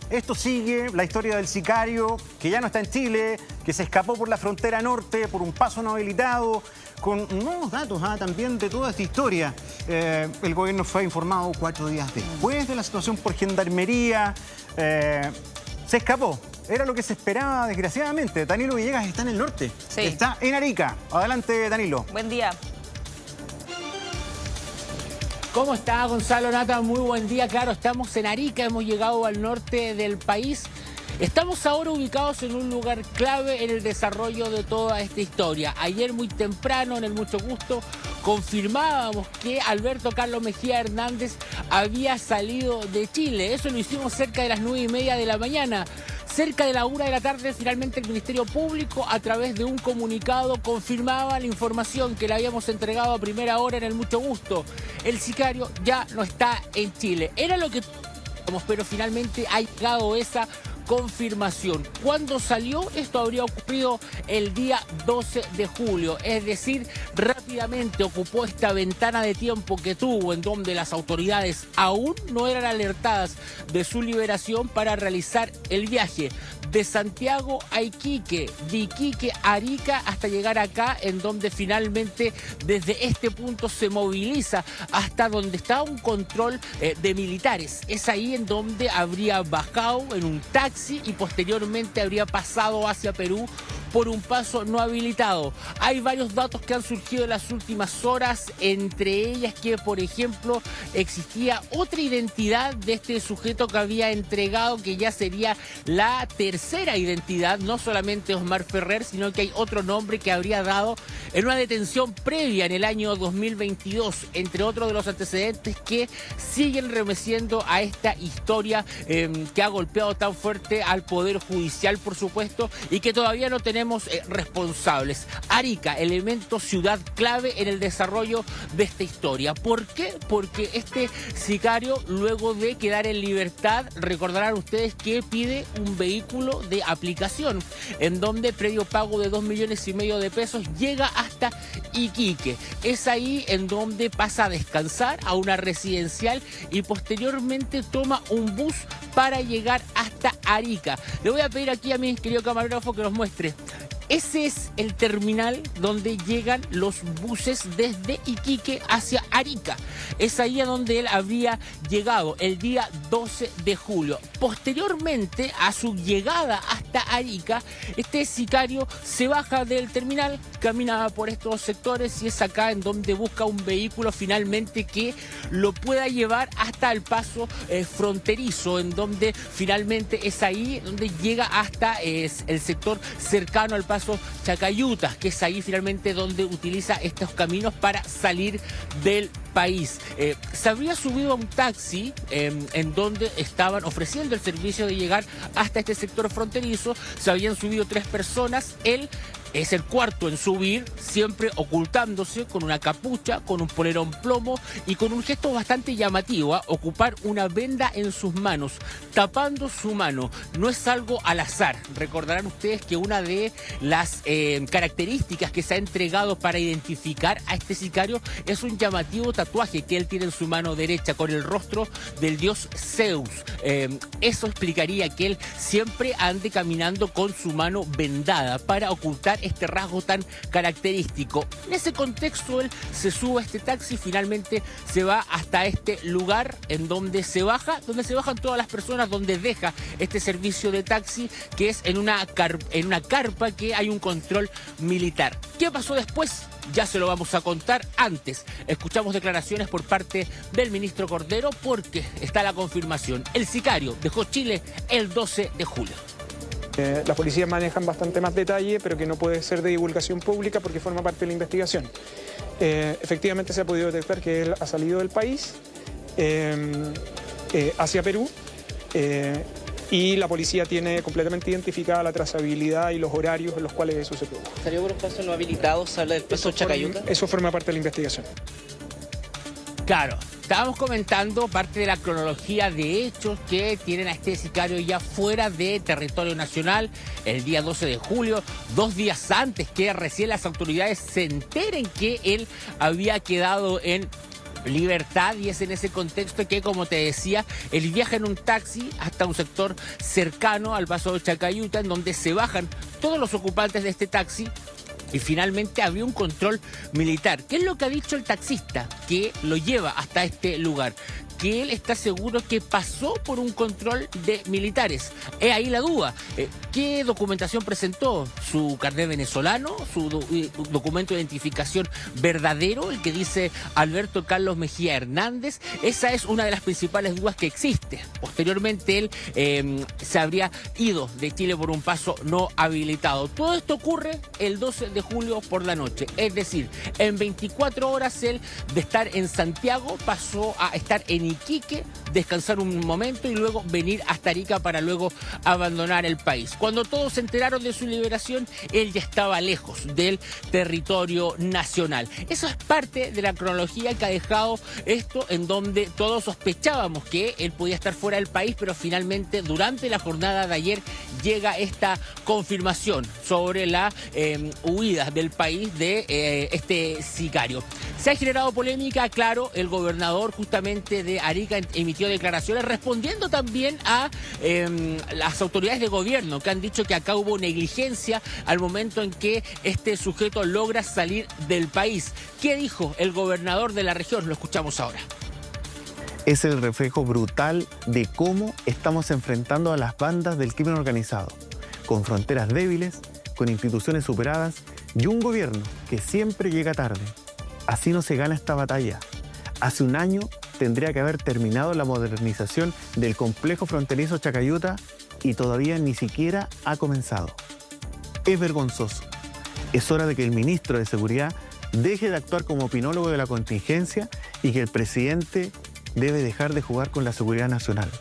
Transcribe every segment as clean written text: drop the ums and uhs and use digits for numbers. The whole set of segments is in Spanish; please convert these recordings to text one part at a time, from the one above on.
Esto sigue la historia del sicario que ya no está en Chile, que se escapó por la frontera norte, por un paso no habilitado, con nuevos datos también de toda esta historia. El gobierno fue informado 4 días después de la situación por gendarmería. Se escapó. Era lo que se esperaba, desgraciadamente. Danilo Villegas está en el norte. Sí. Está en Arica. Adelante, Danilo. Buen día. ¿Cómo está, Gonzalo Nata? Muy buen día. Claro, estamos en Arica, hemos llegado al norte del país. Estamos ahora ubicados en un lugar clave en el desarrollo de toda esta historia. Ayer muy temprano, en el Mucho Gusto, confirmábamos que Alberto Carlos Mejía Hernández había salido de Chile. Eso lo hicimos cerca de las 9:30 de la mañana. Cerca de la 1 de la tarde, finalmente el Ministerio Público, a través de un comunicado, confirmaba la información que le habíamos entregado a primera hora en el Mucho Gusto. El sicario ya no está en Chile. Era lo que pero finalmente ha llegado esa confirmación. ¿Cuándo salió? Esto habría ocurrido el día 12 de julio, es decir, rápidamente ocupó esta ventana de tiempo que tuvo en donde las autoridades aún no eran alertadas de su liberación para realizar el viaje de Santiago a Iquique, de Iquique a Arica hasta llegar acá, en donde finalmente desde este punto se moviliza hasta donde está un control de militares. Es ahí en donde habría bajado en un taxi y posteriormente habría pasado hacia Perú por un paso no habilitado. Hay varios datos que han surgido en las últimas horas, entre ellas que, por ejemplo, existía otra identidad de este sujeto que había entregado, que ya sería la tercera identidad, no solamente Osmar Ferrer, sino que hay otro nombre que habría dado en una detención previa en el año 2022, entre otros de los antecedentes que siguen remeciendo a esta historia que ha golpeado tan fuerte al Poder Judicial, por supuesto, y que todavía no tenemos responsables. Arica, elemento ciudad clave en el desarrollo de esta historia. ¿Por qué? Porque este sicario, luego de quedar en libertad, recordarán ustedes que pide un vehículo de aplicación, en donde previo pago de 2,5 millones de pesos llega hasta Iquique. Es ahí en donde pasa a descansar a una residencial y posteriormente toma un bus para llegar hasta Arica. Le voy a pedir aquí a mi querido camarógrafo que nos muestre. Ese es el terminal donde llegan los buses desde Iquique hacia Arica. Es ahí a donde él habría llegado el día 12 de julio. Posteriormente a su llegada hasta Arica, este sicario se baja del terminal, camina por estos sectores y es acá en donde busca un vehículo finalmente que lo pueda llevar hasta el paso fronterizo, en donde finalmente es ahí donde llega hasta el sector cercano al paso Chacayutas, que es ahí finalmente donde utiliza estos caminos para salir del país. Se habría subido a un taxi en donde estaban ofreciendo el servicio de llegar hasta este sector fronterizo. Se habían subido 3 personas. Él es el cuarto en subir, siempre ocultándose con una capucha, con un polerón plomo y con un gesto bastante llamativo, ocupar una venda en sus manos, tapando su mano. No es algo al azar. Recordarán ustedes que una de las características que se ha entregado para identificar a este sicario es un llamativo tatuaje que él tiene en su mano derecha con el rostro del dios Zeus. Eso explicaría que él siempre ande caminando con su mano vendada para ocultar este rasgo tan característico. En ese contexto él se sube a este taxi y finalmente se va hasta este lugar en donde se bajan todas las personas, donde deja este servicio de taxi, que es en una carpa que hay un control militar. ¿Qué pasó después? Ya se lo vamos a contar. Antes, escuchamos declaraciones por parte del ministro Cordero porque está la confirmación. El sicario dejó Chile el 12 de julio. Las policías manejan bastante más detalle, pero que no puede ser de divulgación pública porque forma parte de la investigación. Efectivamente se ha podido detectar que él ha salido del país hacia Perú y la policía tiene completamente identificada la trazabilidad y los horarios en los cuales eso se produjo. ¿Salió por un paso no habilitado? ¿Se habla del paso Chacayuta? Eso forma parte de la investigación. Claro. Estábamos comentando parte de la cronología de hechos que tienen a este sicario ya fuera de territorio nacional el día 12 de julio, 2 días antes que recién las autoridades se enteren que él había quedado en Libertad, y es en ese contexto que, como te decía, él viaja en un taxi hasta un sector cercano al paso de Chacayuta, en donde se bajan todos los ocupantes de este taxi. Y finalmente había un control militar. ¿Qué es lo que ha dicho el taxista que lo lleva hasta este lugar? Que él está seguro que pasó por un control de militares. Es ahí la duda. ¿Qué documentación presentó? ¿Su carnet venezolano? ¿Su documento de identificación verdadero? El que dice Alberto Carlos Mejía Hernández. Esa es una de las principales dudas que existe. Posteriormente él se habría ido de Chile por un paso no habilitado. Todo esto ocurre el 12 de julio por la noche. Es decir, en 24 horas él, de estar en Santiago, pasó a estar en Iquique, descansar un momento y luego venir hasta Arica para luego abandonar el país. Cuando todos se enteraron de su liberación, él ya estaba lejos del territorio nacional. Eso es parte de la cronología que ha dejado esto, en donde todos sospechábamos que él podía estar fuera del país, pero finalmente durante la jornada de ayer llega esta confirmación sobre la huida del país de este sicario. Se ha generado polémica, claro, el gobernador justamente de Arica emitió declaraciones respondiendo también a las autoridades de gobierno, que han dicho que acá hubo negligencia al momento en que este sujeto logra salir del país. ¿Qué dijo el gobernador de la región? Lo escuchamos ahora. Es el reflejo brutal de cómo estamos enfrentando a las bandas del crimen organizado, con fronteras débiles, con instituciones superadas y un gobierno que siempre llega tarde. Así no se gana esta batalla. Hace un año tendría que haber terminado la modernización del complejo fronterizo Chacayuta y todavía ni siquiera ha comenzado. Es vergonzoso. Es hora de que el ministro de Seguridad deje de actuar como opinólogo de la contingencia y que el presidente debe dejar de jugar con la seguridad nacional.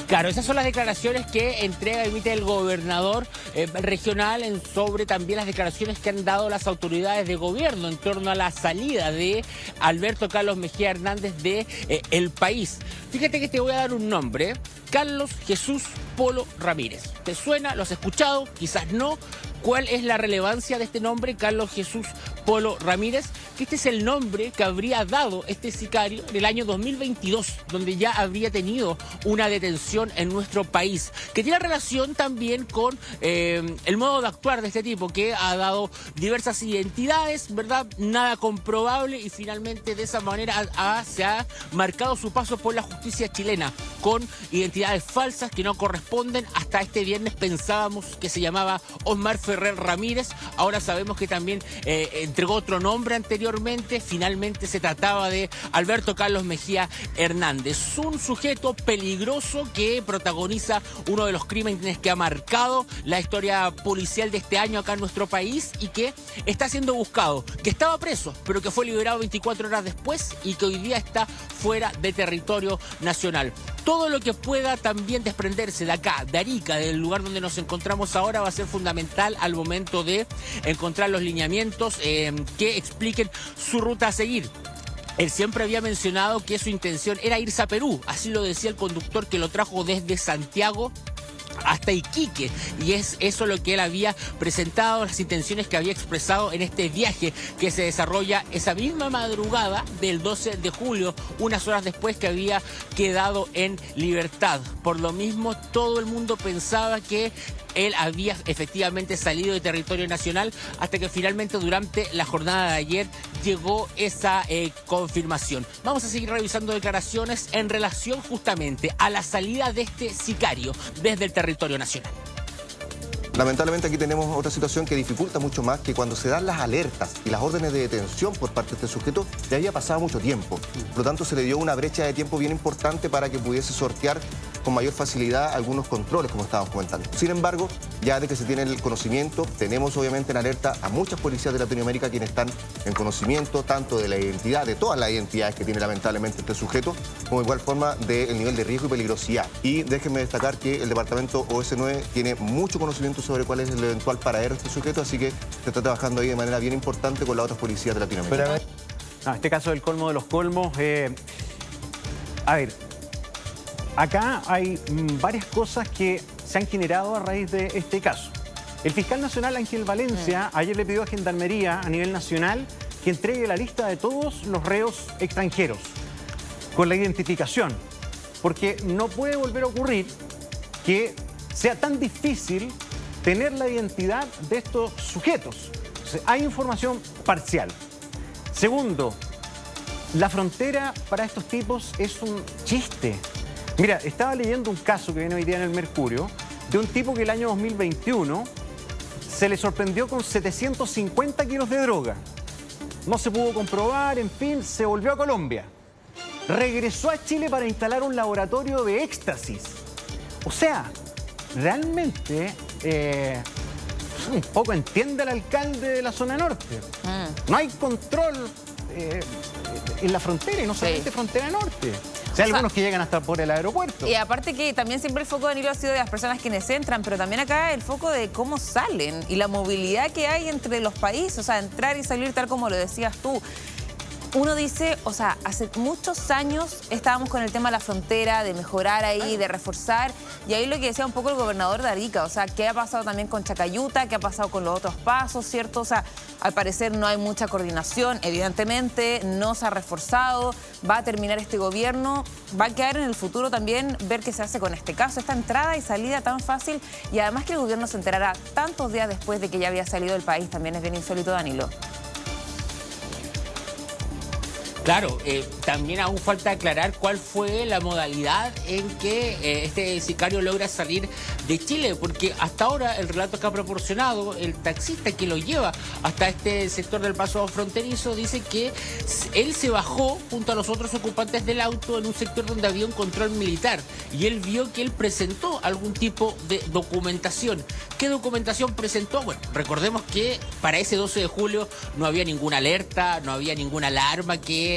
Claro, esas son las declaraciones que emite el gobernador regional sobre también las declaraciones que han dado las autoridades de gobierno en torno a la salida de Alberto Carlos Mejía Hernández de el país. Fíjate que te voy a dar un nombre, Carlos Jesús Polo Ramírez. ¿Te suena? ¿Lo has escuchado? Quizás no. ¿Cuál es la relevancia de este nombre, Carlos Jesús Polo Ramírez? Que este es el nombre que habría dado este sicario en el año 2022, donde ya habría tenido una detención en nuestro país, que tiene relación también con el modo de actuar de este tipo, que ha dado diversas identidades, ¿verdad? Nada comprobable, y finalmente de esa manera se ha marcado su paso por la justicia chilena, con identidades falsas que no corresponden. Hasta este viernes pensábamos que se llamaba Osmar Ferrer Ramírez, ahora sabemos que también entregó otro nombre anteriormente. Finalmente se trataba de Alberto Carlos Mejía Hernández, un sujeto peligroso que protagoniza uno de los crímenes que ha marcado la historia policial de este año acá en nuestro país, y que está siendo buscado, que estaba preso, pero que fue liberado 24 horas después y que hoy día está fuera de territorio nacional. Todo lo que pueda también desprenderse de acá, de Arica, del lugar donde nos encontramos ahora, va a ser fundamental al momento de encontrar los lineamientos que expliquen su ruta a seguir. Él siempre había mencionado que su intención era irse a Perú, así lo decía el conductor que lo trajo desde Santiago hasta Iquique, y es eso lo que él había presentado, las intenciones que había expresado en este viaje que se desarrolla esa misma madrugada del 12 de julio, unas horas después que había quedado en libertad. Por lo mismo, todo el mundo pensaba que él había efectivamente salido de territorio nacional, hasta que finalmente durante la jornada de ayer llegó esa confirmación. Vamos a seguir revisando declaraciones en relación justamente a la salida de este sicario desde el territorio nacional. Lamentablemente aquí tenemos otra situación que dificulta mucho más, que cuando se dan las alertas y las órdenes de detención por parte de este sujeto, ya había pasado mucho tiempo. Por lo tanto, se le dio una brecha de tiempo bien importante para que pudiese sortear con mayor facilidad algunos controles, como estábamos comentando. Sin embargo, ya de que se tiene el conocimiento, tenemos obviamente en alerta a muchas policías de Latinoamérica quienes están en conocimiento tanto de la identidad, de todas las identidades que tiene lamentablemente este sujeto, como igual forma del nivel de riesgo y peligrosidad. Y déjenme destacar que el departamento OS9 tiene mucho conocimiento sobre cuál es el eventual paradero de este sujeto, así que se está trabajando ahí de manera bien importante con las otras policías de Latinoamérica. Este caso del colmo de los colmos, a ver, acá hay varias cosas que se han generado a raíz de este caso. El fiscal nacional Ángel Valencia ayer le pidió a Gendarmería a nivel nacional que entregue la lista de todos los reos extranjeros, con la identificación, porque no puede volver a ocurrir que sea tan difícil tener la identidad de estos sujetos. Entonces, hay información parcial. Segundo, la frontera para estos tipos es un chiste. Mira, estaba leyendo un caso que viene hoy día en el Mercurio de un tipo que el año 2021 se le sorprendió con 750 kilos de droga. No se pudo comprobar, en fin, se volvió a Colombia. Regresó a Chile para instalar un laboratorio de éxtasis. O sea, realmente un poco entiende al alcalde de la zona norte. No hay control en la frontera y no solamente frontera norte. O sea, algunos que llegan hasta por el aeropuerto. Y aparte que también siempre el foco, Danilo, ha sido de las personas quienes entran, pero también acá el foco de cómo salen y la movilidad que hay entre los países, o sea, entrar y salir tal como lo decías tú. Uno dice, o sea, hace muchos años estábamos con el tema de la frontera, de mejorar ahí, de reforzar, y ahí lo que decía un poco el gobernador de Arica, o sea, qué ha pasado también con Chacayuta, qué ha pasado con los otros pasos, ¿cierto? O sea, al parecer no hay mucha coordinación, evidentemente, no se ha reforzado, va a terminar este gobierno, va a quedar en el futuro también ver qué se hace con este caso, esta entrada y salida tan fácil, y además que el gobierno se enterará tantos días después de que ya había salido del país, también es bien insólito, Danilo. Claro, también aún falta aclarar cuál fue la modalidad en que este sicario logra salir de Chile, porque hasta ahora el relato que ha proporcionado el taxista que lo lleva hasta este sector del paso fronterizo dice que él se bajó junto a los otros ocupantes del auto en un sector donde había un control militar y él vio que él presentó algún tipo de documentación. ¿Qué documentación presentó? Bueno, recordemos que para ese 12 de julio no había ninguna alerta, no había ninguna alarma que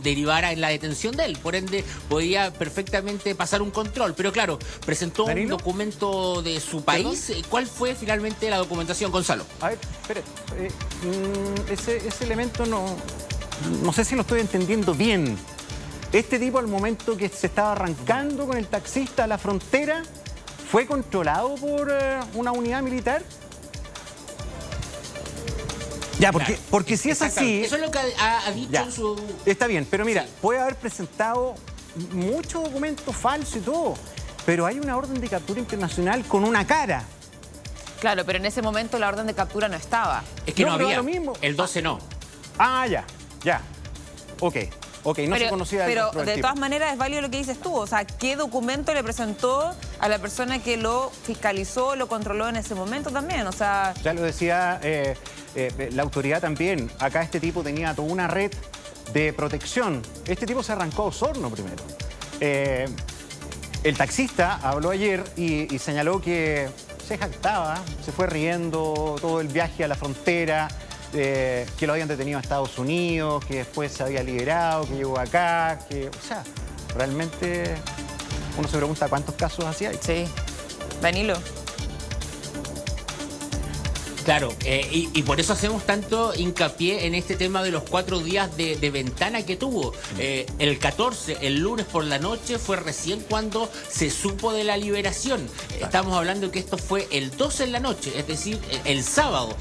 derivara en la detención de él, por ende podía perfectamente pasar un control, pero claro, presentó un documento de su país. ¿Perdón? ¿Cuál fue finalmente la documentación, Gonzalo? A ver, espere, ese elemento no sé si lo estoy entendiendo bien. Este tipo al momento que se estaba arrancando con el taxista a la frontera, ¿fue controlado por una unidad militar? Ya, porque si es así... Eso es lo que ha dicho en su... Está bien, pero mira, puede haber presentado mucho documento falso y todo, pero hay una orden de captura internacional con una cara. Claro, pero en ese momento la orden de captura no estaba. Es que no había. Lo mismo. El 12 no. Ah, ya. Ok, no se conocía el Pero rostro del de tipo. todas maneras es válido lo que dices tú. O sea, ¿qué documento le presentó a la persona que lo fiscalizó, lo controló en ese momento también? O sea... Ya lo decía la autoridad también. Acá este tipo tenía toda una red de protección. Este tipo se arrancó a Osorno primero. El taxista habló ayer y señaló que se jactaba, se fue riendo todo el viaje a la frontera, que lo habían detenido en Estados Unidos, que después se había liberado, que llegó acá, o sea, realmente uno se pregunta cuántos casos así hay. Sí. Danilo. Claro, y por eso hacemos tanto hincapié en este tema de los 4 días de ventana que tuvo. El 14, el lunes por la noche, fue recién cuando se supo de la liberación. Estamos hablando que esto fue el 12 en la noche, es decir, el sábado.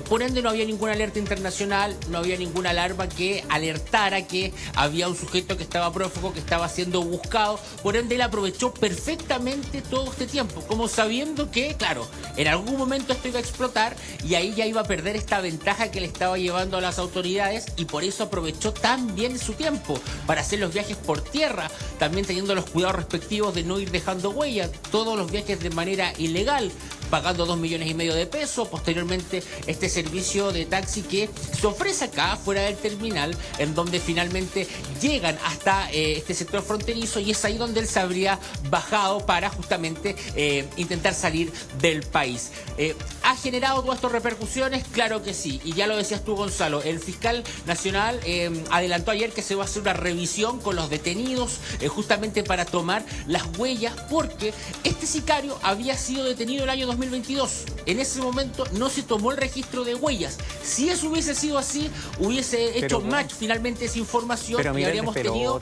Por ende no había ninguna alerta internacional, no había ninguna alarma que alertara que había un sujeto que estaba prófugo, que estaba siendo buscado. Por ende él aprovechó perfectamente todo este tiempo, como sabiendo que, claro, en algún momento esto iba a explotar y ahí ya iba a perder esta ventaja que le estaba llevando a las autoridades, y por eso aprovechó tan bien su tiempo para hacer los viajes por tierra, también teniendo los cuidados respectivos de no ir dejando huellas, todos los viajes de manera ilegal, pagando 2,5 millones de pesos. Posteriormente este servicio de taxi que se ofrece acá fuera del terminal, en donde finalmente llegan hasta este sector fronterizo, y es ahí donde él se habría bajado para justamente intentar salir del país. ¿Ha generado todo esto repercusiones? Claro que sí, y ya lo decías tú, Gonzalo, el fiscal nacional adelantó ayer que se va a hacer una revisión con los detenidos justamente para tomar las huellas, porque este sicario había sido detenido el año 2022. En ese momento no se tomó el registro de huellas. Si eso hubiese sido así, hubiese hecho match finalmente esa información, y habríamos tenido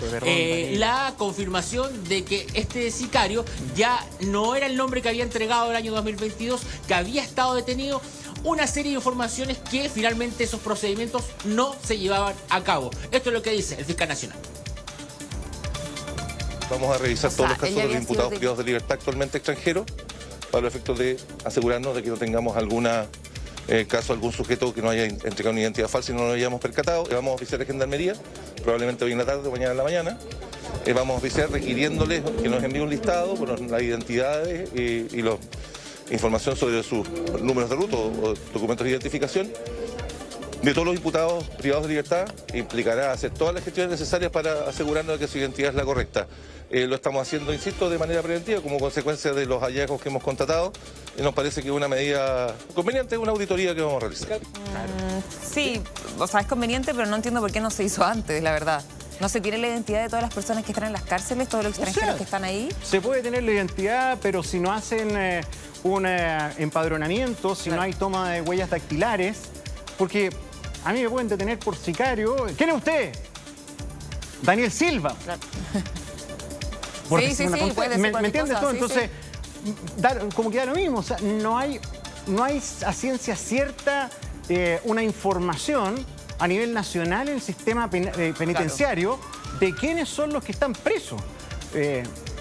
la confirmación de que este sicario ya no era el nombre que había entregado el año 2022, que había estado detenido. una serie de informaciones que finalmente esos procedimientos no se llevaban a cabo. Esto es lo que dice el fiscal nacional. Vamos a revisar todos los casos de los había imputados sido privados de libertad actualmente extranjeros para los efectos de asegurarnos de que no tengamos alguna caso, algún sujeto que no haya entregado una identidad falsa y no lo hayamos percatado. Vamos a oficiar de gendarmería, probablemente hoy en la tarde o mañana en la mañana. Vamos a oficiar requiriéndoles que nos envíe un listado con las identidades y la información sobre sus números de ruta o documentos de identificación de todos los imputados privados de libertad. Implicará hacer todas las gestiones necesarias para asegurarnos de que su identidad es la correcta. Lo estamos haciendo, insisto, de manera preventiva como consecuencia de los hallazgos que hemos constatado y nos parece que es una medida conveniente, una auditoría que vamos a realizar. Sí, o sea, es conveniente, pero no entiendo por qué no se hizo antes, la verdad. ¿No se tiene la identidad de todas las personas que están en las cárceles, todos los extranjeros que están ahí? Se puede tener la identidad, pero si no hacen un empadronamiento, si no hay toma de huellas dactilares, porque a mí me pueden detener por sicario. ¿Quién es usted? Daniel Silva. Claro. Por Sí, decir sí, una sí, tontería. puede ser ¿Me entiendes cualquier tú? cosa, sí, Entonces, como que da lo mismo. O sea, no hay a ciencia cierta una información a nivel nacional en el sistema penitenciario de quiénes son los que están presos.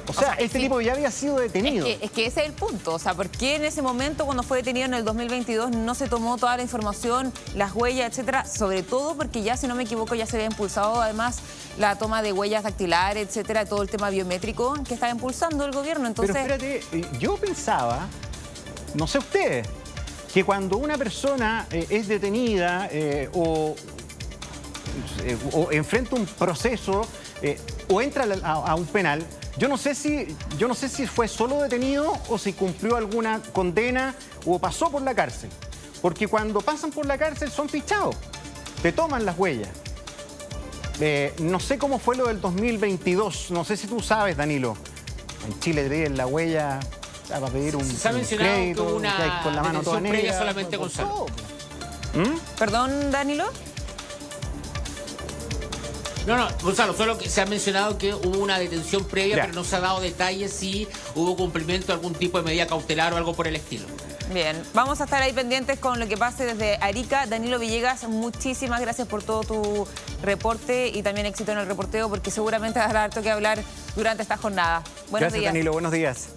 O sea, este tipo ya había sido detenido. Es que ese es el punto. O sea, ¿por qué en ese momento, cuando fue detenido en el 2022, no se tomó toda la información, las huellas, etcétera? Sobre todo porque ya, si no me equivoco, ya se había impulsado además la toma de huellas dactilares, etcétera, todo el tema biométrico que estaba impulsando el gobierno. Entonces, pero espérate, yo pensaba, no sé ustedes, que cuando una persona es detenida o enfrenta un proceso o entra a un penal, yo no sé si fue solo detenido o si cumplió alguna condena o pasó por la cárcel. Porque cuando pasan por la cárcel son fichados, te toman las huellas. No sé cómo fue lo del 2022, no sé si tú sabes, Danilo. En Chile te piden la huella para pedir un Se ha mencionado crédito, que una que hay con la mano toda detención previa negra, solamente por Gonzalo. todo. perdón, Danilo. No, Gonzalo, solo que se ha mencionado que hubo una detención previa, Ya. pero no se ha dado detalles si hubo cumplimiento de algún tipo de medida cautelar o algo por el estilo. Bien, vamos a estar ahí pendientes con lo que pase desde Arica. Danilo Villegas, muchísimas gracias por todo tu reporte y también éxito en el reporteo, porque seguramente habrá harto que hablar durante esta jornada. Buenos Gracias, días. Danilo, buenos días.